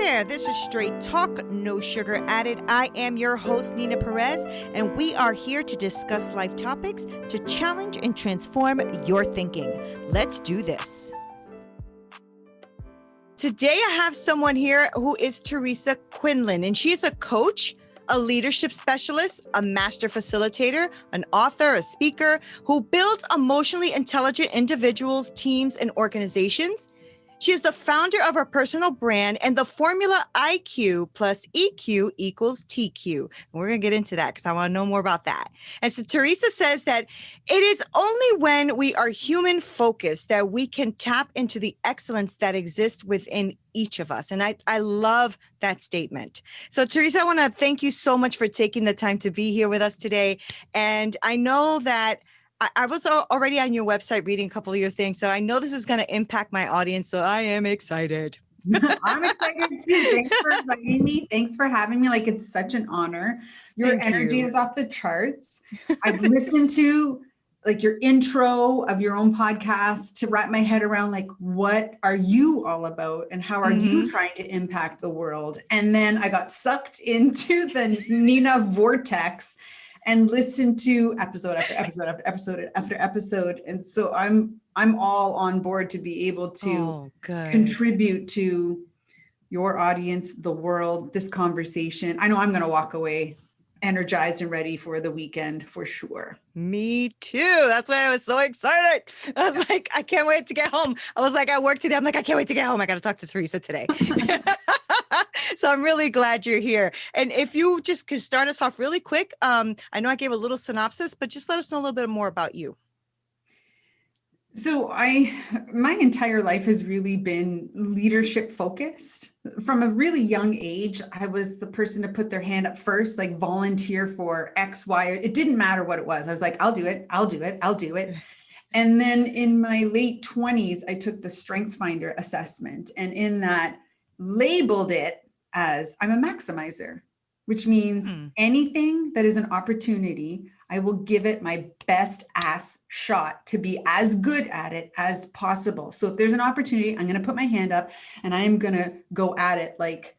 there, this is Straight Talk, No Sugar Added. I am your host, Nina Perez, and we are here to discuss life topics to challenge and transform your thinking. Let's do this. Today, I have someone here who is Teresa Quinlan, and she is a coach, a leadership specialist, a master facilitator, an author, a speaker who builds emotionally intelligent individuals, teams, and organizations. She is the founder of her personal brand and the formula IQ+EQ equals TQ. And we're going to get into that because I want to know more about that. And so Teresa says that it is only when we are human focused that we can tap into the excellence that exists within each of us. And I love that statement. So Teresa, I want to thank you so much for taking the time to be here with us today. And I know that I was already on your website reading a couple of your things, so I know this is going to impact my audience, so I am excited. I'm excited too. Thanks for inviting me. Thanks for having me. Like, it's such an honor. Your energy is off the charts. I've listened to like your intro of your own podcast to wrap my head around like, what are you all about and how are you trying to impact the world? And then I got sucked into the Nina vortex and listen to episode after episode after episode after episode. And so I'm all on board to be able to contribute to your audience, the world, this conversation. I know I'm going to walk away energized and ready for the weekend for sure. Me too. That's why I was so excited. I was like, I can't wait to get home. I was like, at work today, I'm like, I can't wait to get home. I got to talk to Teresa today. So I'm really glad you're here. And if you just could start us off really quick. I know I gave a little synopsis, but just let us know a little bit more about you. So my entire life has really been leadership focused. From a really young age, I was the person to put their hand up first, like volunteer for X, Y. It didn't matter what it was. I was like, I'll do it. I'll do it. I'll do it. And then in my late 20s, I took the StrengthsFinder assessment, and in that labeled it as I'm a maximizer, which means anything that is an opportunity, I will give it my best ass shot to be as good at it as possible. So if there's an opportunity, I'm going to put my hand up and I'm going to go at it like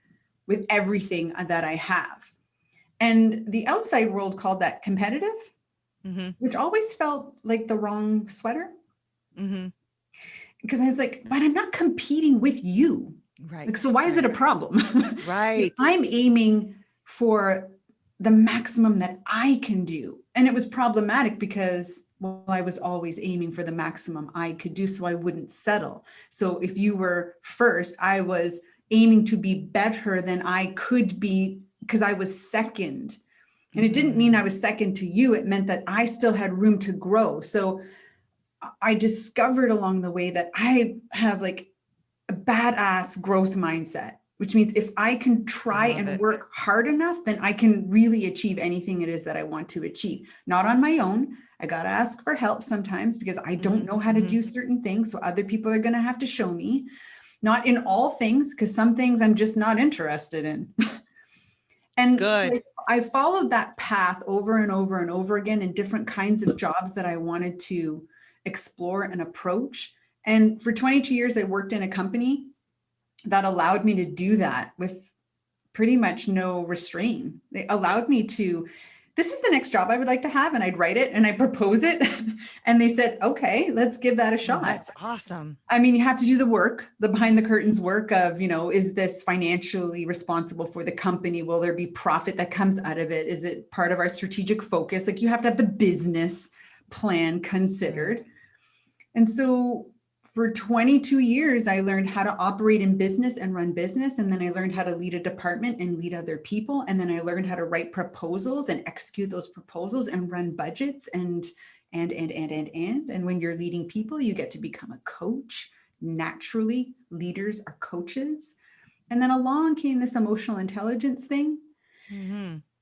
with everything that I have. And the outside world called that competitive, which always felt like the wrong sweater. Because I was like, but I'm not competing with you. Right. Like, so why is it a problem? Right. I'm aiming for the maximum that I can do. And it was problematic because, well, I was always aiming for the maximum I could do, so I wouldn't settle. So if you were first, I was aiming to be better than I could be because I was second. And it didn't mean I was second to you. It meant that I still had room to grow. So I discovered along the way that I have like a badass growth mindset, which means if I can try and work hard enough, then I can really achieve anything it is that I want to achieve. Not on my own. I got to ask for help sometimes because I don't know how to do certain things. So other people are going to have to show me. Not in all things, because some things I'm just not interested in. And so I followed that path over and over and over again in different kinds of jobs that I wanted to explore and approach. And for 22 years, I worked in a company that allowed me to do that with pretty much no restraint. They allowed me to, this is the next job I would like to have. And I'd write it and I propose it. And they said, okay, let's give that a shot. That's awesome. I mean, you have to do the work, the behind the curtains work of, is this financially responsible for the company? Will there be profit that comes out of it? Is it part of our strategic focus? Like, you have to have the business plan considered. And so for 22 years, I learned how to operate in business and run business. And then I learned how to lead a department and lead other people. And then I learned how to write proposals and execute those proposals and run budgets and when you're leading people, you get to become a coach. Naturally, leaders are coaches. And then along came this emotional intelligence thing.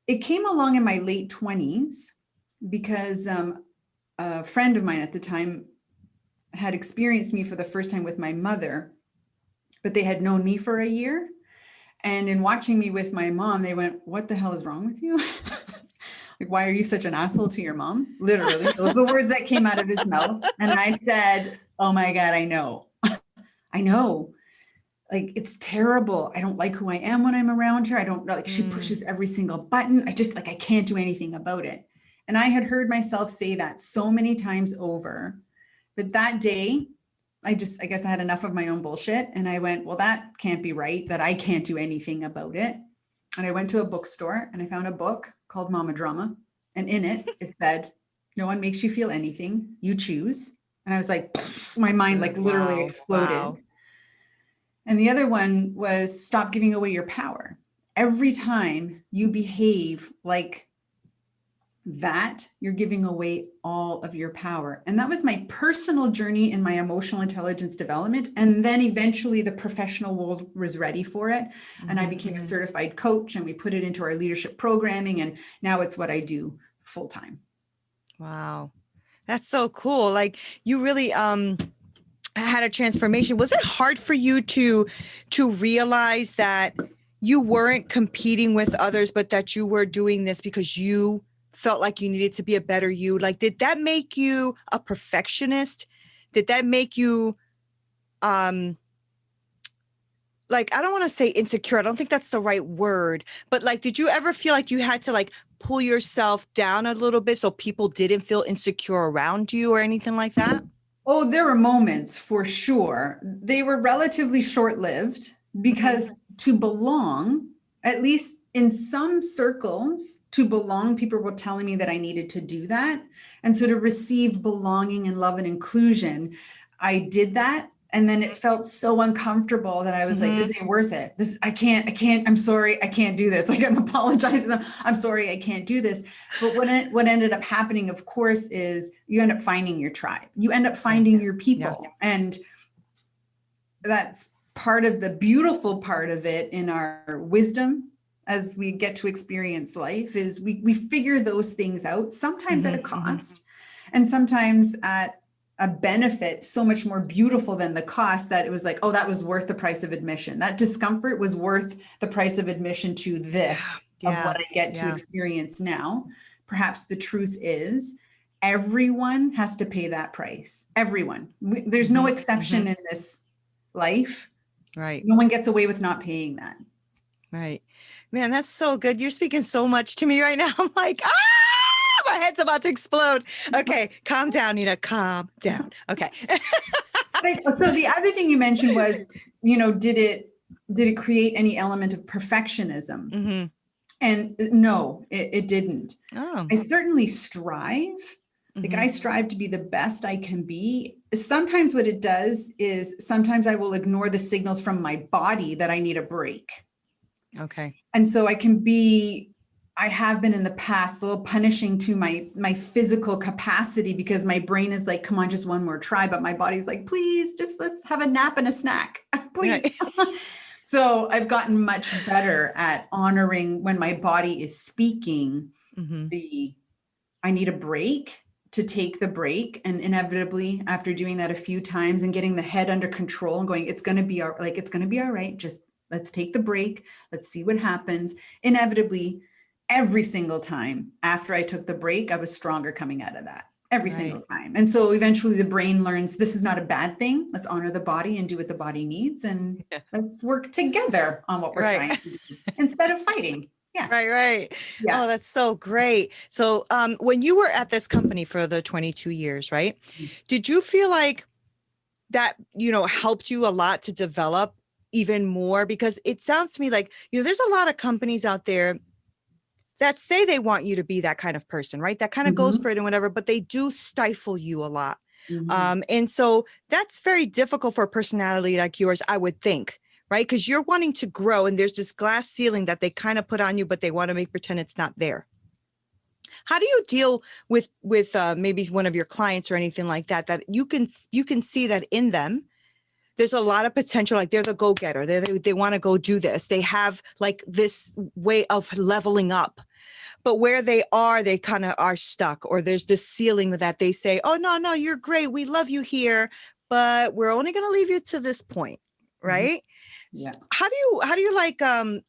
It came along in my late 20s because a friend of mine at the time had experienced me for the first time with my mother, but they had known me for a year. And in watching me with my mom, they went, what the hell is wrong with you? Like, why are you such an asshole to your mom? Literally, those are the words that came out of his mouth. And I said, oh my God, I know. I know. like, it's terrible. I don't like who I am when I'm around her. I don't like, she pushes every single button. I just like, I can't do anything about it. And I had heard myself say that so many times over, but that day, I guess I had enough of my own bullshit. And I went, well, that can't be right, that I can't do anything about it. And I went to a bookstore and I found a book called Mama Drama. And in it, it said, no one makes you feel anything, you choose. And I was like, my mind like literally exploded. Wow. And the other one was stop giving away your power. Every time you behave like that, you're giving away all of your power. And that was my personal journey in my emotional intelligence development. And then eventually the professional world was ready for it. And I became a certified coach, and we put it into our leadership programming. And now it's what I do full time. Wow. That's so cool. Like, you really had a transformation. Was it hard for you to realize that you weren't competing with others, but that you were doing this because you felt like you needed to be a better you? Like, did that make you a perfectionist? Did that make you like, I don't want to say insecure. I don't think that's the right word, but like, did you ever feel like you had to like pull yourself down a little bit so people didn't feel insecure around you or anything like that? Oh, there were moments for sure. They were relatively short-lived because to belong, at least in some circles, to belong, people were telling me that I needed to do that. And so to receive belonging and love and inclusion, I did that. And then it felt so uncomfortable that I was like, this ain't worth it. I can't, I'm sorry, I can't do this. Like, I'm apologizing to them. I'm sorry, I can't do this. But what ended up happening, of course, is you end up finding your tribe. You end up finding your people. Yeah. And that's part of the beautiful part of it in our wisdom as we get to experience life, is we figure those things out, sometimes at a cost and sometimes at a benefit so much more beautiful than the cost, that it was like, oh, that was worth the price of admission. That discomfort was worth the price of admission to this of what I get to experience now. Perhaps the truth is everyone has to pay that price. Everyone. There's no exception in this life. Right. No one gets away with not paying that. Right. Man, that's so good. You're speaking so much to me right now. I'm like, my head's about to explode. Okay, calm down, Nina, calm down. Okay. So the other thing you mentioned was, did it create any element of perfectionism? And no, it didn't. Oh. I certainly strive. Like, I strive to be the best I can be. Sometimes what it does is sometimes I will ignore the signals from my body that I need a break. Okay. And so I have been in the past a little punishing to my physical capacity, because my brain is like, come on, just one more try. But my body's like, please, just let's have a nap and a snack, please. Right. So I've gotten much better at honoring when my body is speaking I need a break, to take the break. And inevitably, after doing that a few times and getting the head under control and going, it's going to be all right. Just let's take the break. Let's see what happens. Inevitably, every single time after I took the break, I was stronger coming out of that every single time. And so eventually the brain learns this is not a bad thing. Let's honor the body and do what the body needs. And let's work together on what we're trying to do instead of fighting. Yeah. Right. Yeah. Oh, that's so great. So when you were at this company for the 22 years, right? Did you feel like that, helped you a lot to develop even more? Because it sounds to me like, there's a lot of companies out there that say they want you to be that kind of person, right? That kind of goes for it and whatever, but they do stifle you a lot. And so that's very difficult for a personality like yours, I would think, right? Because you're wanting to grow and there's this glass ceiling that they kind of put on you, but they want to pretend it's not there. How do you deal with maybe one of your clients or anything like that, that you can see that in them, there's a lot of potential, like they're the go-getter. They want to go do this. They have like this way of leveling up, but where they kind of are stuck, or there's this ceiling that they say, oh, no, you're great. We love you here, but we're only going to leave you to this point. Right. Yeah. How do you like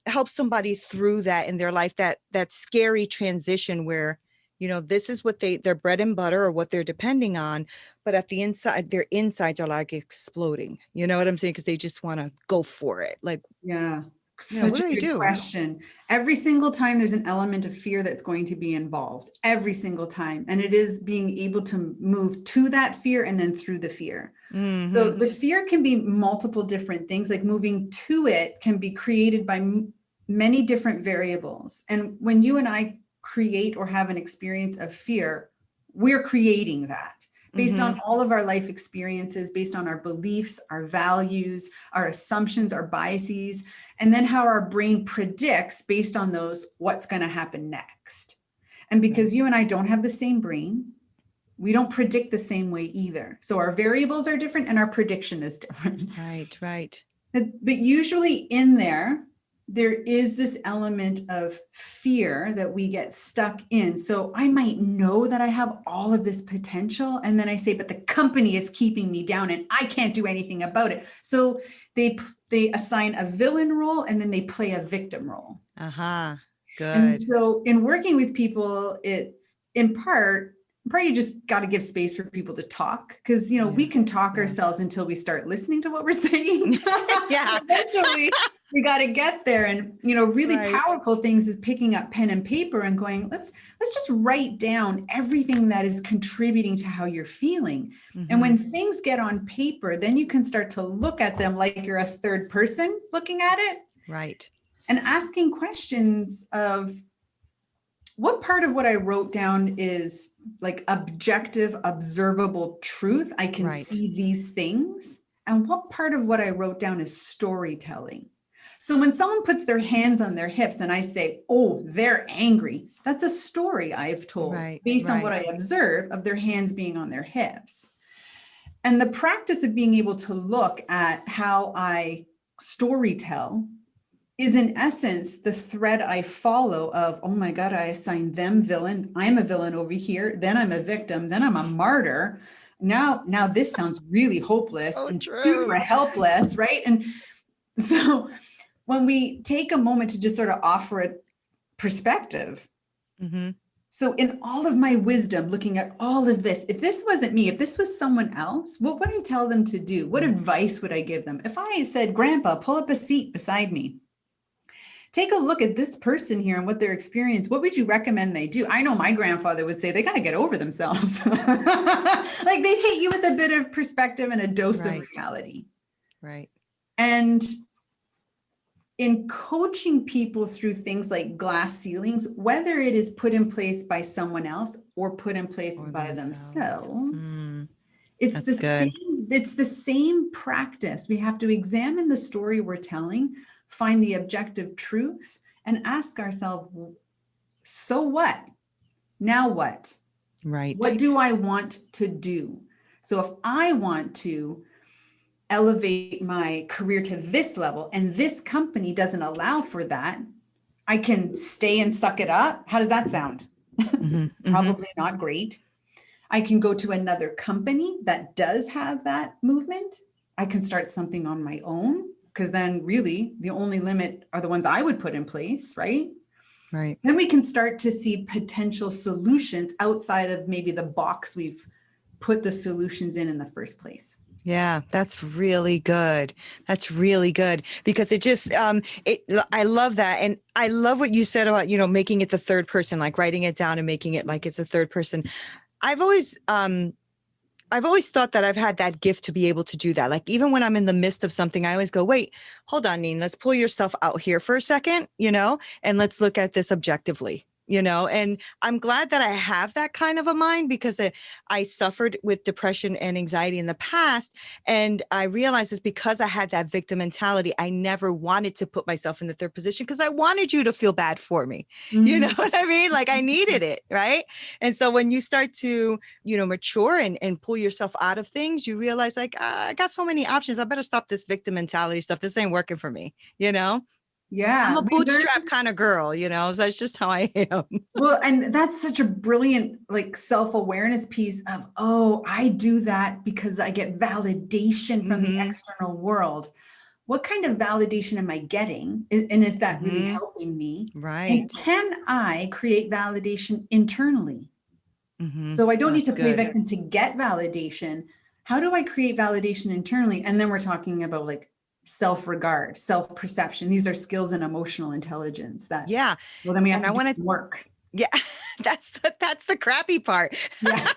help somebody through that in their life, that scary transition where this is what their bread and butter or what they're depending on. But at the inside, their insides are like exploding. You know what I'm saying? Because they just want to go for it. Like, Yeah. what Such do a they good do? question. Every single time there's an element of fear that's going to be involved, every single time. And it is being able to move to that fear and then through the fear. So the fear can be multiple different things, like moving to it can be created by many different variables. And when you and I create or have an experience of fear, we're creating that based on all of our life experiences, based on our beliefs, our values, our assumptions, our biases, and then how our brain predicts based on those, what's going to happen next. And because you and I don't have the same brain, we don't predict the same way either. So our variables are different and our prediction is different. Right. But usually in there is this element of fear that we get stuck in. So I might know that I have all of this potential. And then I say, but the company is keeping me down and I can't do anything about it. So they assign a villain role and then they play a victim role. Good. And so in working with people, it's in part you just got to give space for people to talk, because we can talk ourselves until we start listening to what we're saying. Eventually we got to get there. And really powerful things is picking up pen and paper and going, let's just write down everything that is contributing to how you're feeling. And when things get on paper, then you can start to look at them like you're a third person looking at it, right, and asking questions of, what part of what I wrote down is like objective, observable truth? I can see these things. And what part of what I wrote down is storytelling? So when someone puts their hands on their hips and I say, oh, they're angry, that's a story I've told based on what I observe of their hands being on their hips. And the practice of being able to look at how I storytell is in essence the thread I follow of, oh my God, I assigned them villain. I'm a villain over here. Then I'm a victim. Then I'm a martyr. Now this sounds really hopeless and super helpless, right? And so when we take a moment to just sort of offer a perspective, so in all of my wisdom, looking at all of this, if this wasn't me, if this was someone else, what would I tell them to do? What advice would I give them? If I said, Grandpa, pull up a seat beside me, take a look at this person here and what their experience, what would you recommend they do? I know my grandfather would say they got to get over themselves. Like they'd hit you with a bit of perspective and a dose of reality. Right. And in coaching people through things like glass ceilings, whether it is put in place by someone else or put in place by themselves, it's the same practice. We have to examine the story we're telling, find the objective truth, and ask ourselves, so what? Now what? Right. What do I want to do? So if I want to elevate my career to this level and this company doesn't allow for that, I can stay and suck it up. How does that sound? Probably not great. I can go to another company that does have that movement. I can start something on my own, because then really the only limit are the ones I would put in place, right? Right. Then we can start to see potential solutions outside of maybe the box we've put the solutions in the first place. Yeah, that's really good. That's really good, because it just, I love that. And I love what you said about, making it the third person, like writing it down and making it like it's a third person. I've always thought that I've had that gift to be able to do that. Like even when I'm in the midst of something, I always go, wait, hold on, Neen, let's pull yourself out here for a second, and let's look at this objectively. And I'm glad that I have that kind of a mind, because I suffered with depression and anxiety in the past. And I realized it's because I had that victim mentality. I never wanted to put myself in the third position because I wanted you to feel bad for me. You know what I mean? Like I needed it. Right. And so when you start to, mature and pull yourself out of things, you realize like, I got so many options. I better stop this victim mentality stuff. This ain't working for me, Yeah. I'm a bootstrap kind of girl, so that's just how I am. Well, and that's such a brilliant like self-awareness piece of, oh, I do that because I get validation from the external world. what kind of validation am I getting? And is that really helping me? Right. And can I create validation internally? So I don't need to play good. victim to get validation. How do I create validation internally? And then we're talking about like self-regard, self-perception. These are skills in emotional intelligence that, Yeah. well, then we have And to I do want to, work. yeah, that's the crappy part. Yeah.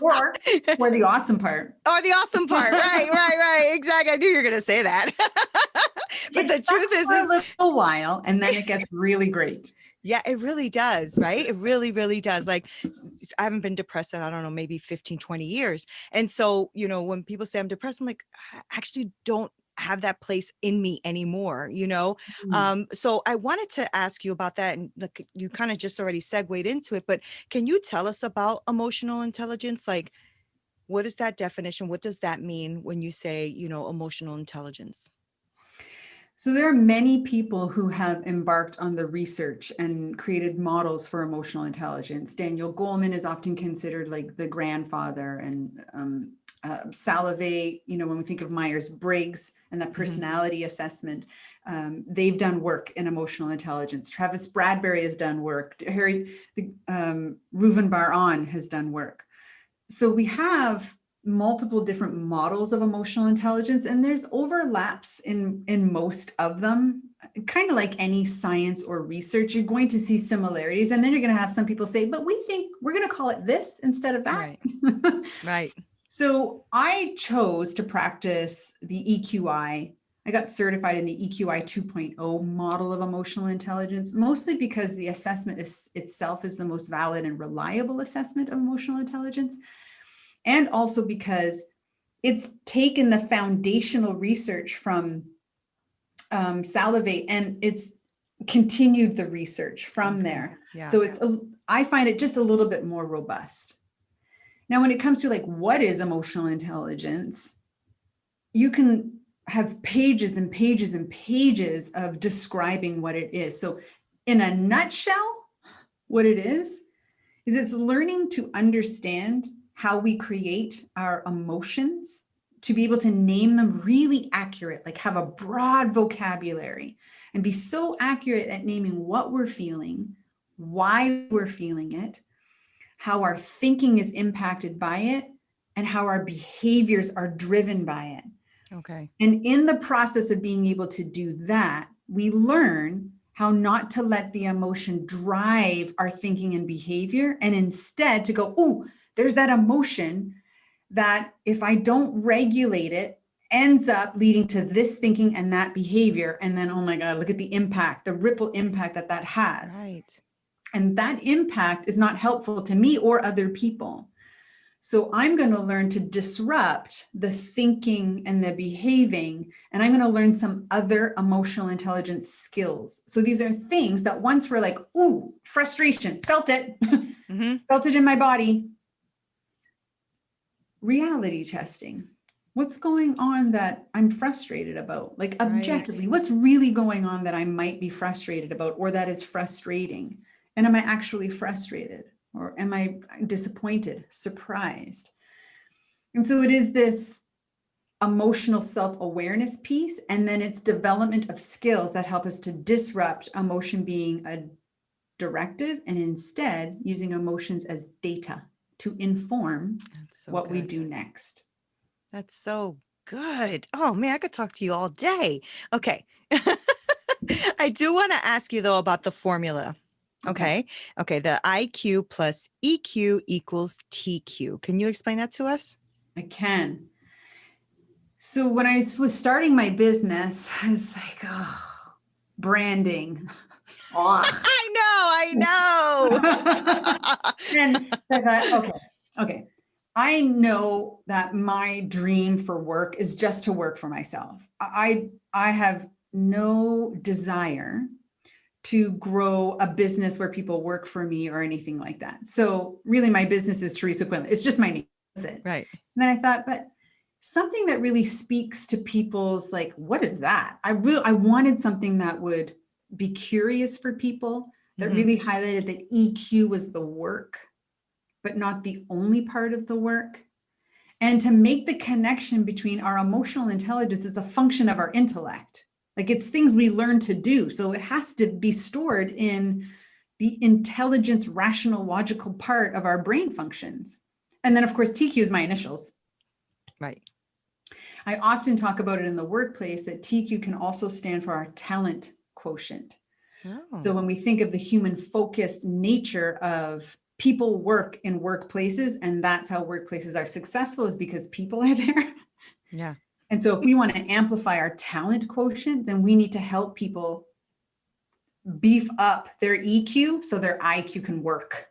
Or the awesome part. Or the awesome part. Right. Exactly. I knew you were going to say that. But It the sucks truth for a is, little while, and then it gets really great. yeah, it really does, right? It really, really does. Like, I haven't been depressed in, I don't know, maybe 15, 20 years. And so, you know, when people say I'm depressed, I'm like, I actually don't have that place in me anymore, you know? So I wanted to ask you about that. And like, you kind of just already segued into it, but can you tell us about emotional intelligence? Like, what is that definition? What does that mean when you say, you know, emotional intelligence? So there are many people who have embarked on the research and created models for emotional intelligence. Daniel Goleman is often considered like the grandfather, and Salovey, you know, when we think of Myers-Briggs and that personality assessment, they've done work in emotional intelligence. Travis Bradbury has done work. Reuven Bar-On has done work. So we have multiple different models of emotional intelligence, and there's overlaps in most of them. Kind of like any science or research, you're going to see similarities, and then you're going to have some people say, but we think we're going to call it this instead of that. Right. So I chose to practice the EQI. I got certified in the EQI 2.0 model of emotional intelligence, mostly because the assessment itself is the most valid and reliable assessment of emotional intelligence. And also because it's taken the foundational research from Salovey, and it's continued the research from there. Yeah. So I find it just a little bit more robust. Now, when it comes to like, what is emotional intelligence, you can have pages and pages and pages of describing what it is. So in a nutshell, what it is it's learning to understand how we create our emotions, to be able to name them really accurate, like have a broad vocabulary and be so accurate at naming what we're feeling, why we're feeling it, how our thinking is impacted by it, and how our behaviors are driven by it. Okay. And in the process of being able to do that, we learn how not to let the emotion drive our thinking and behavior, and instead to go, oh, there's that emotion that if I don't regulate it, ends up leading to this thinking and that behavior. And then, oh my God, look at the impact, the ripple impact that has. Right. And that impact is not helpful to me or other people. So I'm going to learn to disrupt the thinking and the behaving, and I'm going to learn some other emotional intelligence skills. So these are things that once were like, ooh, frustration, felt it, felt it in my body. Reality testing. What's going on that I'm frustrated about? Like objectively, what's really going on that I might be frustrated about, or that is frustrating? And am I actually frustrated? Or am I disappointed, surprised? And so it is this emotional self-awareness piece, and then it's development of skills that help us to disrupt emotion being a directive, and instead using emotions as data to inform what we do next. That's so good. Oh man, I could talk to you all day. Okay. I do want to ask you though about the formula. Okay. The IQ plus EQ equals TQ. Can you explain that to us? I can. So when I was starting my business, I was like, oh, branding. Oh. I know. And so I thought, okay. I know that my dream for work is just to work for myself. I have no desire to grow a business where people work for me or anything like that. So really my business is Teresa Quinlan. It's just my name. That's it. Right. And then I thought, but something that really speaks to people's like, what is that? I wanted something that would be curious for people, that really highlighted that EQ was the work, but not the only part of the work. And to make the connection between our emotional intelligence is a function of our intellect. Like it's things we learn to do. So it has to be stored in the intelligence, rational, logical part of our brain functions. And then of course, TQ is my initials. Right. I often talk about it in the workplace that TQ can also stand for our talent quotient. Oh. So when we think of the human focused nature of people work in workplaces, and that's how workplaces are successful, is because people are there. Yeah. And so if we want to amplify our talent quotient, then we need to help people beef up their EQ so their IQ can work.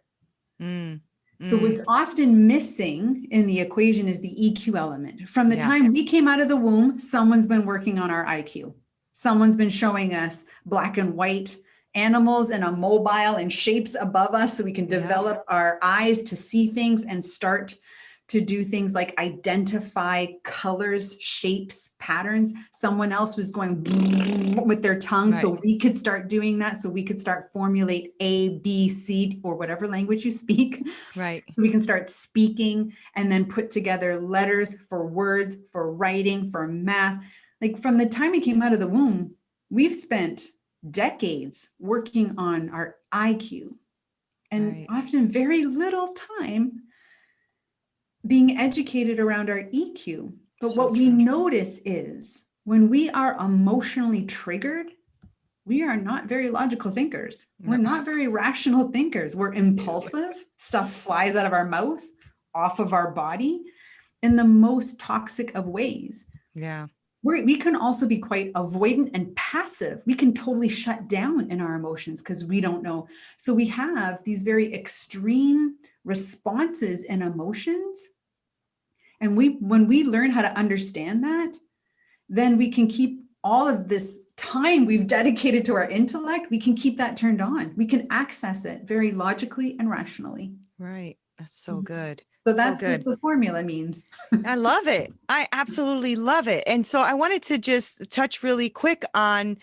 So what's often missing in the equation is the EQ element. From the time we came out of the womb, someone's been working on our IQ. Someone's been showing us black and white animals and a mobile and shapes above us so we can develop our eyes to see things and start to do things like identify colors, shapes, patterns. Someone else was going with their tongue so we could start doing that. So we could start formulate A, B, C, or whatever language you speak. Right. So we can start speaking and then put together letters for words, for writing, for math. Like from the time we came out of the womb, we've spent decades working on our IQ and often very little time being educated around our EQ. But what we notice is when we are emotionally triggered, we are not very logical thinkers. We're not very rational thinkers. We're impulsive. Stuff flies out of our mouth, off of our body in the most toxic of ways. Yeah. We can also be quite avoidant and passive. We can totally shut down in our emotions because we don't know. So we have these very extreme responses and emotions. And when we learn how to understand that, then we can keep all of this time we've dedicated to our intellect, we can keep that turned on. We can access it very logically and rationally. Right. That's so good. So that's what the formula means. I love it. I absolutely love it. And so I wanted to just touch really quick on,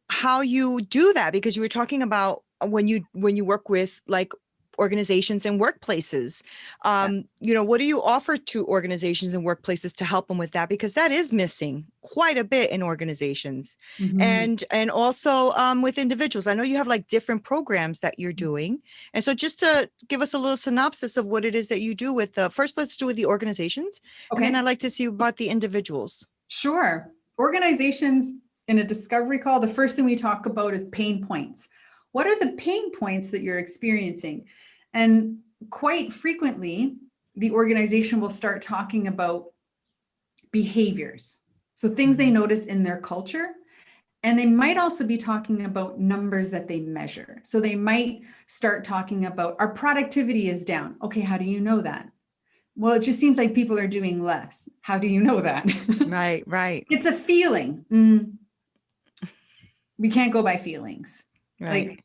how you do that, because you were talking about when you work with like organizations and workplaces, what do you offer to organizations and workplaces to help them with that? Because that is missing quite a bit in organizations and also with individuals. I know you have like different programs that you're doing. And so just to give us a little synopsis of what it is that you do with first, let's do with the organizations. Okay. And then I'd like to see about the individuals. Sure. Organizations in a discovery call, the first thing we talk about is pain points. What are the pain points that you're experiencing? And quite frequently, the organization will start talking about behaviors. So things they notice in their culture. And they might also be talking about numbers that they measure. So they might start talking about our productivity is down. Okay, how do you know that? Well, it just seems like people are doing less. How do you know that? Right. It's a feeling. We can't go by feelings. Right. Like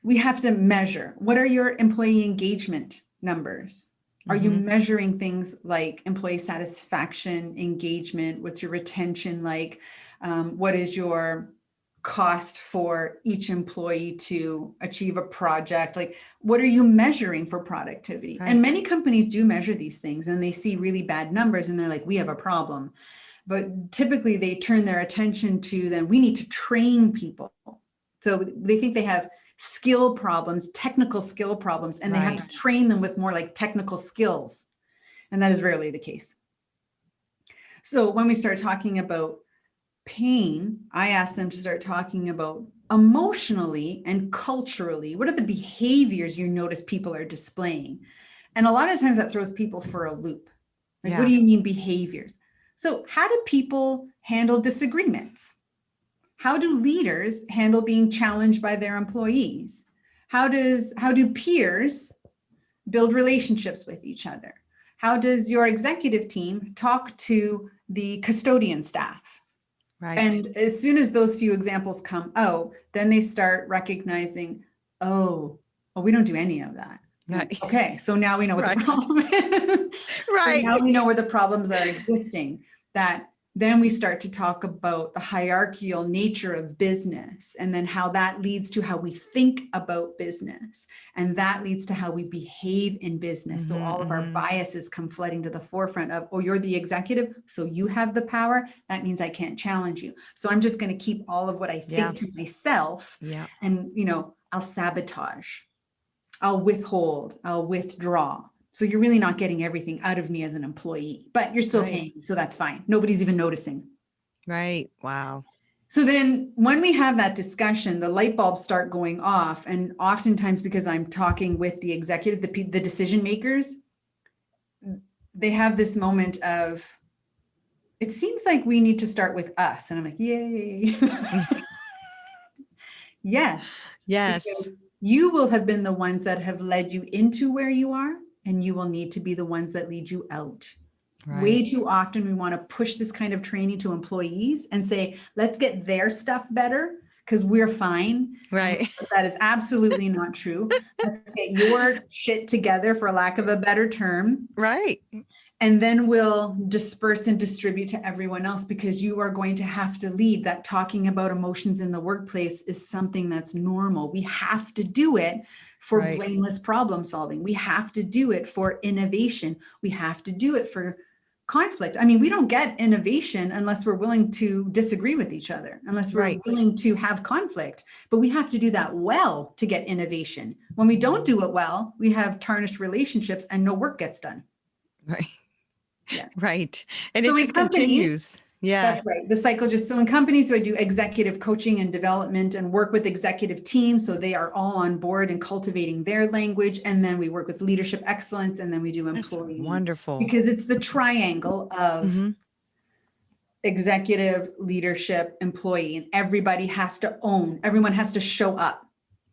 we have to measure. What are your employee engagement numbers? Are you measuring things like employee satisfaction, engagement? What's your retention like? What is your cost for each employee to achieve a project? Like, what are you measuring for productivity? Right. And many companies do measure these things and they see really bad numbers and they're like, we have a problem. But typically they turn their attention to then we need to train people. So they think they have skill problems, technical skill problems, and they have to train them with more like technical skills. And that is rarely the case. So when we start talking about pain, I ask them to start talking about emotionally and culturally, what are the behaviors you notice people are displaying? And a lot of times that throws people for a loop. Like, what do you mean behaviors? So how do people handle disagreements? How do leaders handle being challenged by their employees? How do peers build relationships with each other? How does your executive team talk to the custodian staff? Right. And as soon as those few examples come out, then they start recognizing, oh, we don't do any of that. Right. Okay, so now we know what the problem is. Right. So now we know where the problems are existing. That Then we start to talk about the hierarchical nature of business, and then how that leads to how we think about business. And that leads to how we behave in business. So all of our biases come flooding to the forefront of, oh, you're the executive, so you have the power. That means I can't challenge you. So I'm just going to keep all of what I think to myself. And, I'll sabotage, I'll withhold, I'll withdraw. So you're really not getting everything out of me as an employee, but you're still paying. So that's fine. Nobody's even noticing. Right. Wow. So then when we have that discussion, the light bulbs start going off. And oftentimes, because I'm talking with the executive, the decision makers, they have this moment of, it seems like we need to start with us. And I'm like, yay. Yes. Yes. You will have been the ones that have led you into where you are. And you will need to be the ones that lead you out. Right. Way too often we want to push this kind of training to employees and say, let's get their stuff better because we're fine. Right. That is absolutely not true. Let's get your shit together, for lack of a better term. Right. And then we'll disperse and distribute to everyone else, because you are going to have to lead. That talking about emotions in the workplace is something that's normal. We have to do it for blameless problem solving. We have to do it for innovation. We have to do it for conflict. I mean, we don't get innovation unless we're willing to disagree with each other, unless we're willing to have conflict. But we have to do that well to get innovation. When we don't do it well, we have tarnished relationships and no work gets done. Right. Yeah. Right. And so it just continues. Yeah. That's right. The cycle just, so in companies, I do executive coaching and development and work with executive teams. So they are all on board and cultivating their language. And then we work with leadership excellence, and then we do employee. That's wonderful. Because it's the triangle of executive, leadership, employee, and everybody has to own, everyone has to show up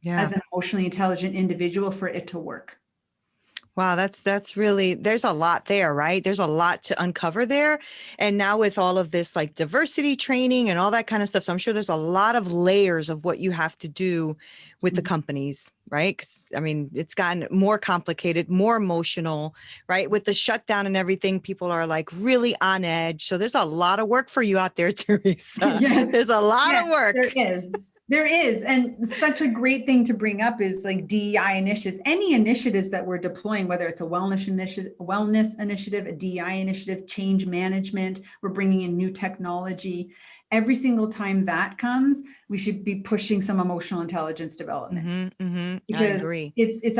as an emotionally intelligent individual for it to work. Wow, that's really, there's a lot there, right? There's a lot to uncover there. And now with all of this like diversity training and all that kind of stuff, so I'm sure there's a lot of layers of what you have to do with the companies, right? 'Cause, I mean, it's gotten more complicated, more emotional, right? With the shutdown and everything, people are like really on edge. So there's a lot of work for you out there, Teresa. Yes. There's a lot of work. There is. There is. And such a great thing to bring up is like DEI initiatives, any initiatives that we're deploying, whether it's a wellness initiative, a DEI initiative, change management, we're bringing in new technology. Every single time that comes, we should be pushing some emotional intelligence development. Because I agree. It's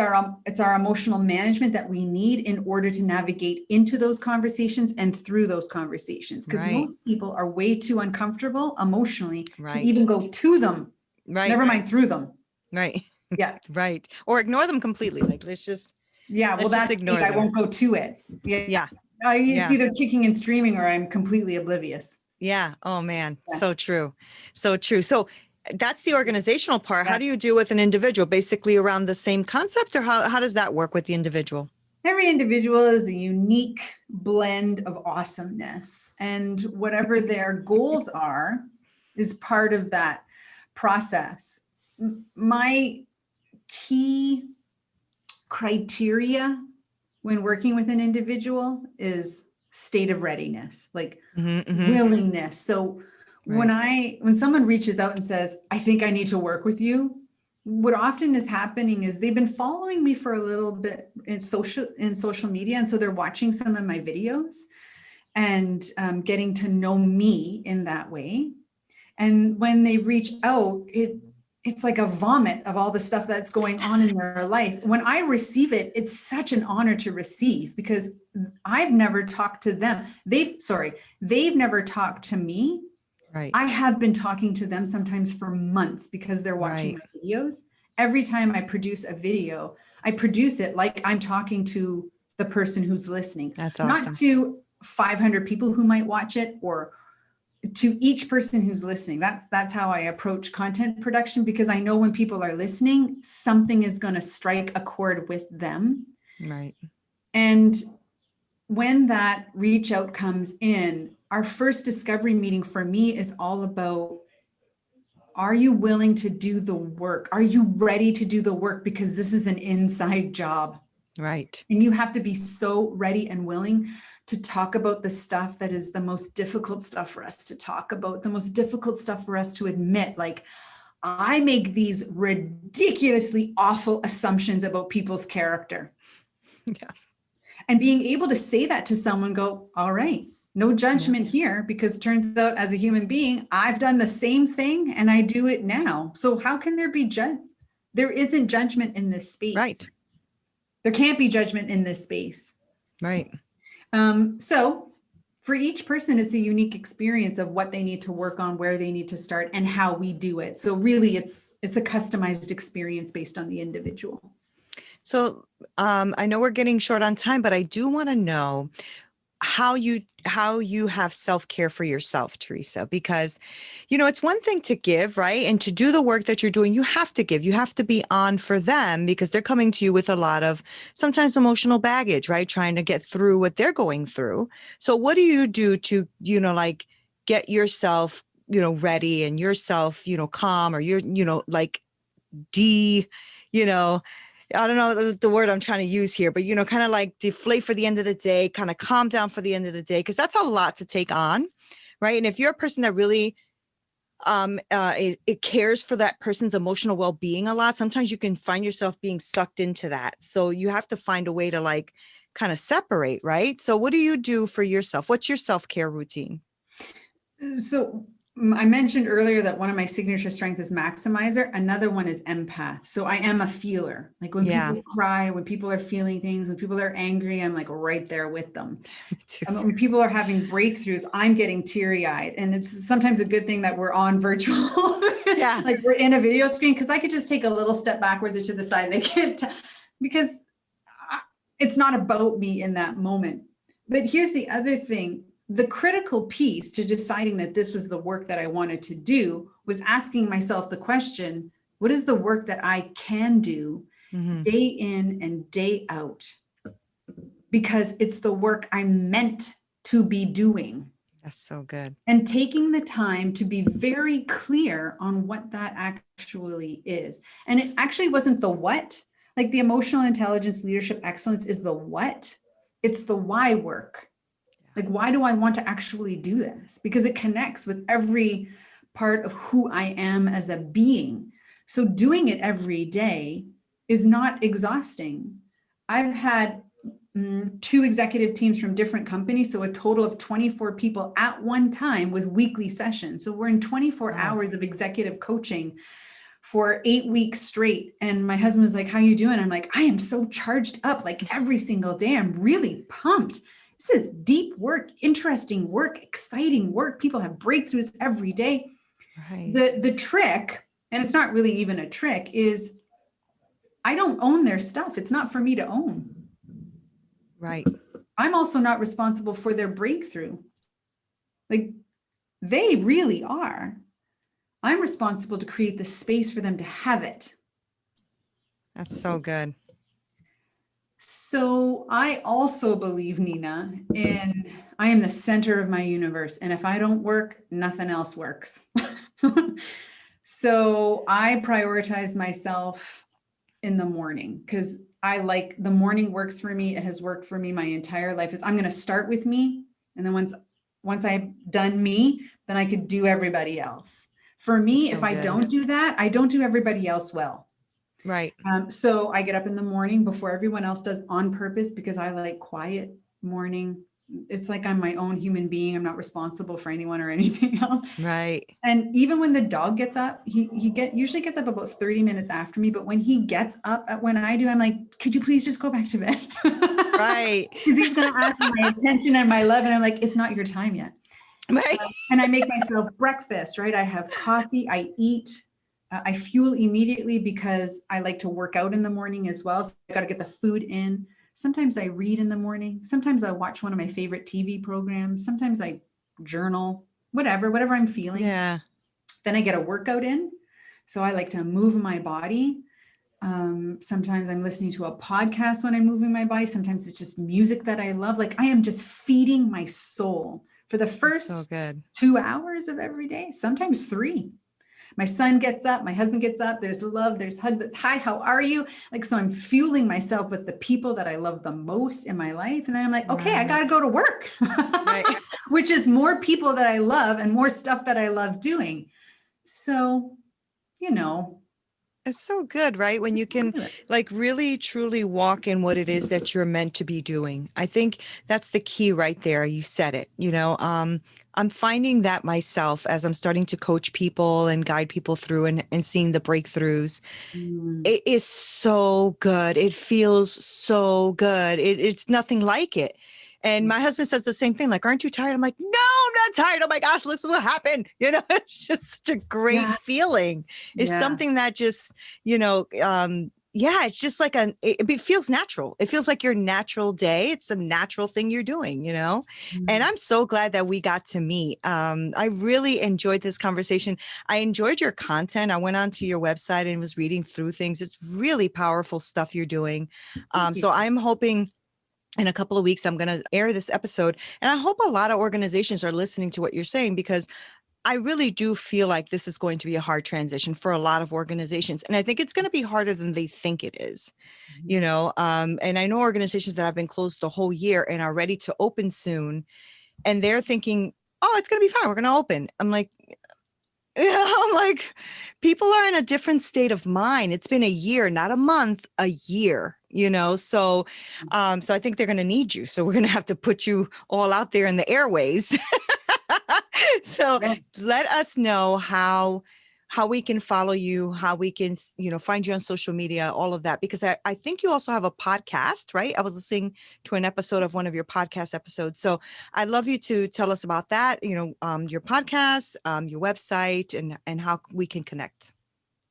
our emotional management that we need in order to navigate into those conversations and through those conversations. Because most people are way too uncomfortable emotionally to even go to them. Never mind through them. Right. Yeah. Right. Or ignore them completely. Like, let's just well, that's ignore them. I won't go to it. Yeah. It's either kicking and screaming or I'm completely oblivious. Yeah. Oh man. Yeah. So true. So true. So that's the organizational part. How do you do with an individual? Basically around the same concept, or how does that work with the individual? Every individual is a unique blend of awesomeness, and whatever their goals are is part of that process. My key criteria when working with an individual is state of readiness, like willingness. So when someone reaches out and says, I think I need to work with you, what often is happening is they've been following me for a little bit in social media. And so they're watching some of my videos and getting to know me in that way. And when they reach out, it's like a vomit of all the stuff that's going on in their life. When I receive it, it's such an honor to receive, because I've never talked to them. They've never talked to me. Right. I have been talking to them sometimes for months because they're watching my videos. Every time I produce a video, I produce it like I'm talking to the person who's listening. That's awesome. Not to 500 people who might watch it, or to each person who's listening. That's how I approach content production, because I know when people are listening, something is going to strike a chord with them. Right. And when that reach out comes in, our first discovery meeting for me is all about, are you willing to do the work? Are you ready to do the work? Because this is an inside job. Right. And you have to be so ready and willing to talk about the stuff that is the most difficult stuff for us to talk about, the most difficult stuff for us to admit. Like, I make these ridiculously awful assumptions about people's character. Yeah. And being able to say that to someone, go, all right, no judgment here, because turns out as a human being, I've done the same thing and I do it now. So how can there be There isn't judgment in this space. Right. There can't be judgment in this space. Right. So for each person, it's a unique experience of what they need to work on, where they need to start, and how we do it. So really, it's a customized experience based on the individual. So I know we're getting short on time, but I do want to know how you have self-care for yourself, Teresa, because, it's one thing to give, right? And to do the work that you're doing, you have to give, you have to be on for them because they're coming to you with a lot of sometimes emotional baggage, right? Trying to get through what they're going through. So what do you do to, like get yourself, ready and yourself, calm, or you're, like I don't know the word I'm trying to use here, but, kind of like deflate for the end of the day, kind of calm down for the end of the day, because that's a lot to take on, right? And if you're a person that really it cares for that person's emotional well-being a lot, sometimes you can find yourself being sucked into that. So you have to find a way to like kind of separate, right? So what do you do for yourself? What's your self-care routine? So I mentioned earlier that one of my signature strengths is maximizer. Another one is empath. So I am a feeler. Like when people cry, when people are feeling things, when people are angry, I'm like right there with them. When people are having breakthroughs, I'm getting teary-eyed. And it's sometimes a good thing that we're on virtual. Yeah. Like we're in a video screen, because I could just take a little step backwards or to the side. They can't, because it's not about me in that moment. But here's the other thing. The critical piece to deciding that this was the work that I wanted to do was asking myself the question, what is the work that I can do day in and day out? Because it's the work I'm meant to be doing. That's so good. And taking the time to be very clear on what that actually is. And it actually wasn't the what, like the emotional intelligence, leadership excellence is the what, it's the why work. Like, why do I want to actually do this? Because it connects with every part of who I am as a being. So doing it every day is not exhausting. I've had 2 executive teams from different companies, so a total of 24 people at one time with weekly sessions. So we're in 24 hours of executive coaching for 8 weeks straight. And my husband was like, how are you doing? I'm like, I am so charged up, like every single day. I'm really pumped. This is deep work, interesting work, exciting work. People have breakthroughs every day. Right. The trick, and it's not really even a trick, is I don't own their stuff. It's not for me to own. Right. I'm also not responsible for their breakthrough. Like, they really are. I'm responsible to create the space for them to have it. That's so good. So I also believe, Nina, in I am the center of my universe. And if I don't work, nothing else works. So I prioritize myself in the morning, because I like the morning works for me. It has worked for me my entire life. I'm going to start with me. And then once I've done me, then I could do everybody else. For me, if I don't do that, I don't do everybody else well. Right. So I get up in the morning before everyone else does on purpose, because I like quiet morning. It's like I'm my own human being. I'm not responsible for anyone or anything else. Right. And even when the dog gets up, he usually gets up about 30 minutes after me. But when he gets up when I do, I'm like, could you please just go back to bed? Right. Because he's going to ask for my attention and my love. And I'm like, it's not your time yet. Right. And I make myself breakfast, right? I have coffee, I eat. I fuel immediately because I like to work out in the morning as well. So I got to get the food in. Sometimes I read in the morning. Sometimes I watch one of my favorite TV programs. Sometimes I journal, whatever I'm feeling. Yeah. Then I get a workout in. So I like to move my body. Sometimes I'm listening to a podcast when I'm moving my body. Sometimes it's just music that I love. Like, I am just feeding my soul for the first 2 hours of every day, sometimes 3. My son gets up, my husband gets up, there's love, there's hug, that's hi, how are you? Like, so I'm fueling myself with the people that I love the most in my life. And then I'm like, okay, I got to go to work, Right. which is more people that I love and more stuff that I love doing. So, It's so good, right? When you can like really truly walk in what it is that you're meant to be doing. I think that's the key right there. You said it, I'm finding that myself as I'm starting to coach people and guide people through and seeing the breakthroughs. It is so good. It feels so good. It's nothing like it. And my husband says the same thing, like, aren't you tired? I'm like, no, I'm not tired. Oh my gosh, listen what happened. It's just such a great feeling. It's something that just, it's just like it feels natural. It feels like your natural day. It's a natural thing you're doing, and I'm so glad that we got to meet. I really enjoyed this conversation. I enjoyed your content. I went onto your website and was reading through things. It's really powerful stuff you're doing. So I'm hoping in a couple of weeks, I'm going to air this episode. And I hope a lot of organizations are listening to what you're saying, because I really do feel like this is going to be a hard transition for a lot of organizations. And I think it's going to be harder than they think it is, and I know organizations that have been closed the whole year and are ready to open soon. And they're thinking, oh, it's going to be fine. We're going to open. I'm like, people are in a different state of mind. It's been a year, not a month, a year, so I think they're going to need you. So we're going to have to put you all out there in the airways. So let us know how we can follow you, how we can, find you on social media, all of that, because I think you also have a podcast, right? I was listening to an episode of one of your podcast episodes. So I'd love you to tell us about that, your podcast, your website, and how we can connect.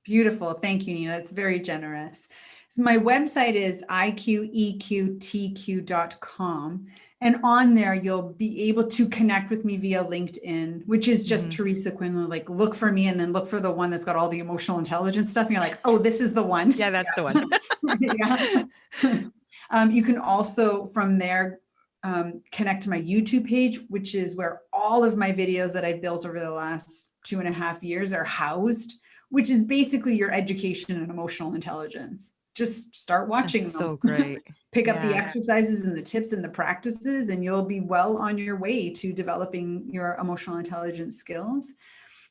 Beautiful. Thank you, Nina. That's very generous. So my website is IQ+EQ.com. And on there, you'll be able to connect with me via LinkedIn, which is just Teresa Quinlan. Like, look for me and then look for the one that's got all the emotional intelligence stuff. And you're like, oh, this is the one. Yeah, that's the one. You can also from there connect to my YouTube page, which is where all of my videos that I've built over the last 2.5 years are housed, which is basically your education and emotional intelligence. Just start watching them. So great. Pick up the exercises and the tips and the practices, and you'll be well on your way to developing your emotional intelligence skills.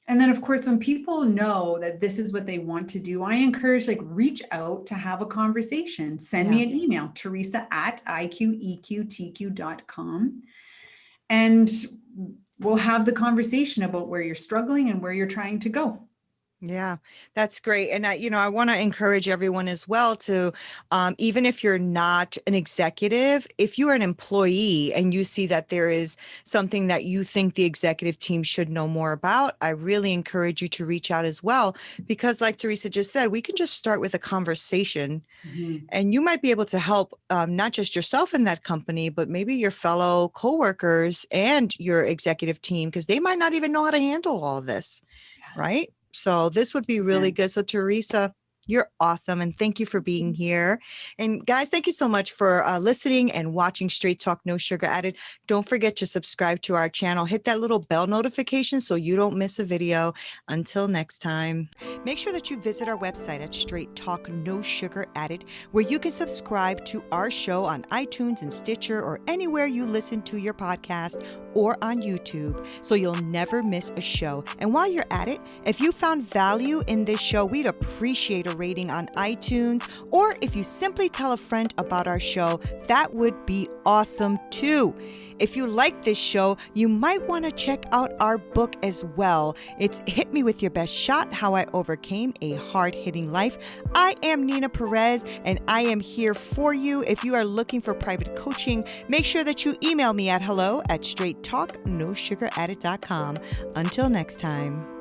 And then, of course, when people know that this is what they want to do, I encourage, reach out to have a conversation. Send me an email, teresa@IQ+EQ.com. And we'll have the conversation about where you're struggling and where you're trying to go. Yeah, that's great. And I want to encourage everyone as well to, even if you're not an executive, if you are an employee and you see that there is something that you think the executive team should know more about, I really encourage you to reach out as well, because like Teresa just said, we can just start with a conversation and you might be able to help not just yourself in that company, but maybe your fellow coworkers and your executive team, because they might not even know how to handle all of this, right? So this would be really good. So Teresa, you're awesome. And thank you for being here. And guys, thank you so much for listening and watching Straight Talk, No Sugar Added. Don't forget to subscribe to our channel. Hit that little bell notification so you don't miss a video. Until next time. Make sure that you visit our website at Straight Talk, No Sugar Added, where you can subscribe to our show on iTunes and Stitcher or anywhere you listen to your podcast, or on YouTube, so you'll never miss a show. And while you're at it, if you found value in this show, we'd appreciate a rating on iTunes, or if you simply tell a friend about our show, that would be awesome too. If you like this show, you might want to check out our book as well. It's Hit Me With Your Best Shot, How I Overcame a Hard-Hitting Life. I am Nina Perez, and I am here for you. If you are looking for private coaching, make sure that you email me at hello@straighttalknosugaradded.com. Until next time.